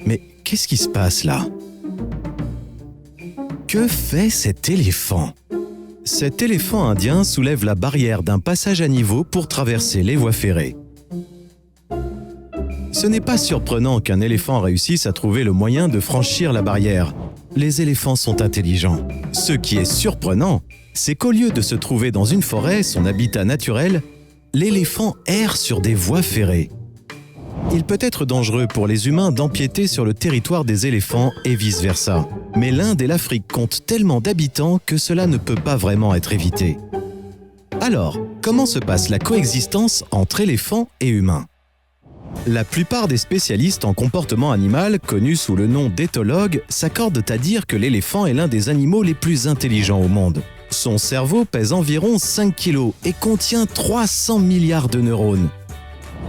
Mais qu'est-ce qui se passe là? Que fait cet éléphant? Cet éléphant indien soulève la barrière d'un passage à niveau pour traverser les voies ferrées. Ce n'est pas surprenant qu'un éléphant réussisse à trouver le moyen de franchir la barrière. Les éléphants sont intelligents. Ce qui est surprenant, c'est qu'au lieu de se trouver dans une forêt, son habitat naturel, l'éléphant erre sur des voies ferrées. Il peut être dangereux pour les humains d'empiéter sur le territoire des éléphants et vice-versa. Mais l'Inde et l'Afrique comptent tellement d'habitants que cela ne peut pas vraiment être évité. Alors, comment se passe la coexistence entre éléphants et humains? La plupart des spécialistes en comportement animal, connus sous le nom d'éthologues, s'accordent à dire que l'éléphant est l'un des animaux les plus intelligents au monde. Son cerveau pèse environ 5 kg et contient 300 milliards de neurones.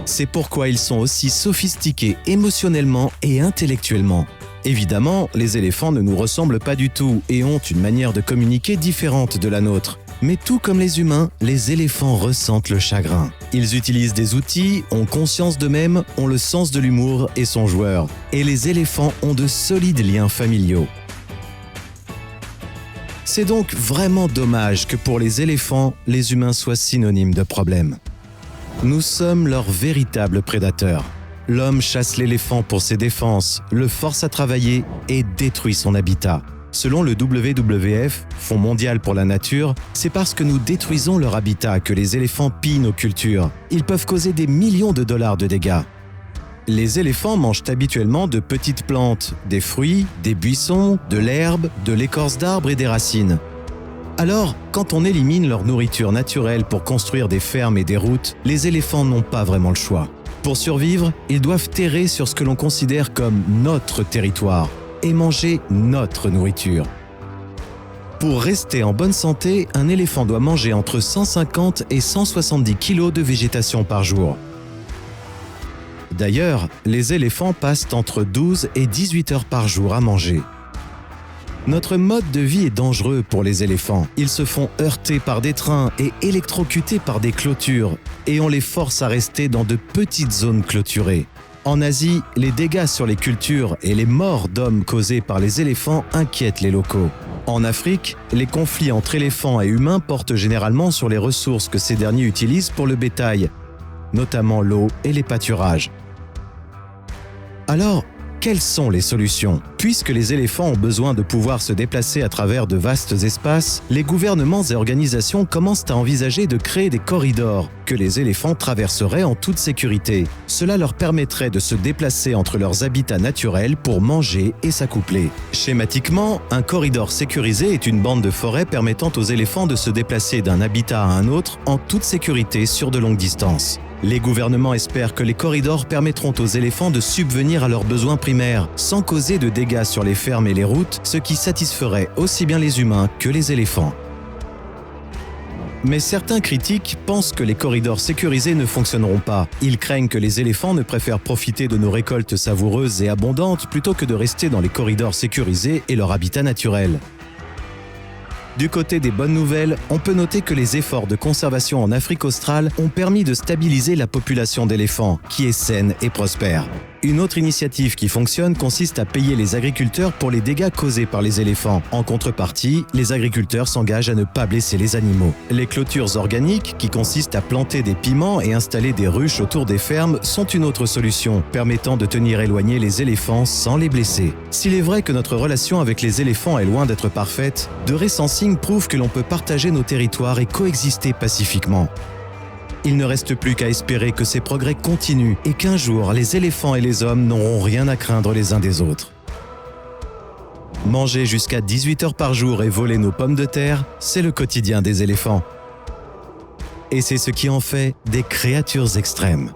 C'est pourquoi ils sont aussi sophistiqués émotionnellement et intellectuellement. Évidemment, les éléphants ne nous ressemblent pas du tout et ont une manière de communiquer différente de la nôtre. Mais tout comme les humains, les éléphants ressentent le chagrin. Ils utilisent des outils, ont conscience d'eux-mêmes, ont le sens de l'humour et sont joueurs. Et les éléphants ont de solides liens familiaux. C'est donc vraiment dommage que pour les éléphants, les humains soient synonymes de problèmes. Nous sommes leurs véritables prédateurs. L'homme chasse l'éléphant pour ses défenses, le force à travailler et détruit son habitat. Selon le WWF, Fonds mondial pour la nature, c'est parce que nous détruisons leur habitat que les éléphants pillent nos cultures. Ils peuvent causer des millions de dollars de dégâts. Les éléphants mangent habituellement de petites plantes, des fruits, des buissons, de l'herbe, de l'écorce d'arbres et des racines. Alors, quand on élimine leur nourriture naturelle pour construire des fermes et des routes, les éléphants n'ont pas vraiment le choix. Pour survivre, ils doivent terrer sur ce que l'on considère comme notre territoire et manger notre nourriture. Pour rester en bonne santé, un éléphant doit manger entre 150 et 170 kg de végétation par jour. D'ailleurs, les éléphants passent entre 12 et 18 heures par jour à manger. Notre mode de vie est dangereux pour les éléphants. Ils se font heurter par des trains et électrocuter par des clôtures, et on les force à rester dans de petites zones clôturées. En Asie, les dégâts sur les cultures et les morts d'hommes causés par les éléphants inquiètent les locaux. En Afrique, les conflits entre éléphants et humains portent généralement sur les ressources que ces derniers utilisent pour le bétail, notamment l'eau et les pâturages. Alors, quelles sont les solutions? Puisque les éléphants ont besoin de pouvoir se déplacer à travers de vastes espaces, les gouvernements et organisations commencent à envisager de créer des corridors que les éléphants traverseraient en toute sécurité. Cela leur permettrait de se déplacer entre leurs habitats naturels pour manger et s'accoupler. Schématiquement, un corridor sécurisé est une bande de forêt permettant aux éléphants de se déplacer d'un habitat à un autre en toute sécurité sur de longues distances. Les gouvernements espèrent que les corridors permettront aux éléphants de subvenir à leurs besoins primaires, sans causer de dégâts sur les fermes et les routes, ce qui satisferait aussi bien les humains que les éléphants. Mais certains critiques pensent que les corridors sécurisés ne fonctionneront pas. Ils craignent que les éléphants ne préfèrent profiter de nos récoltes savoureuses et abondantes plutôt que de rester dans les corridors sécurisés et leur habitat naturel. Du côté des bonnes nouvelles, on peut noter que les efforts de conservation en Afrique australe ont permis de stabiliser la population d'éléphants, qui est saine et prospère. Une autre initiative qui fonctionne consiste à payer les agriculteurs pour les dégâts causés par les éléphants. En contrepartie, les agriculteurs s'engagent à ne pas blesser les animaux. Les clôtures organiques, qui consistent à planter des piments et installer des ruches autour des fermes, sont une autre solution, permettant de tenir éloignés les éléphants sans les blesser. S'il est vrai que notre relation avec les éléphants est loin d'être parfaite, de récents signes prouvent que l'on peut partager nos territoires et coexister pacifiquement. Il ne reste plus qu'à espérer que ces progrès continuent et qu'un jour, les éléphants et les hommes n'auront rien à craindre les uns des autres. Manger jusqu'à 18 heures par jour et voler nos pommes de terre, c'est le quotidien des éléphants. Et c'est ce qui en fait des créatures extrêmes.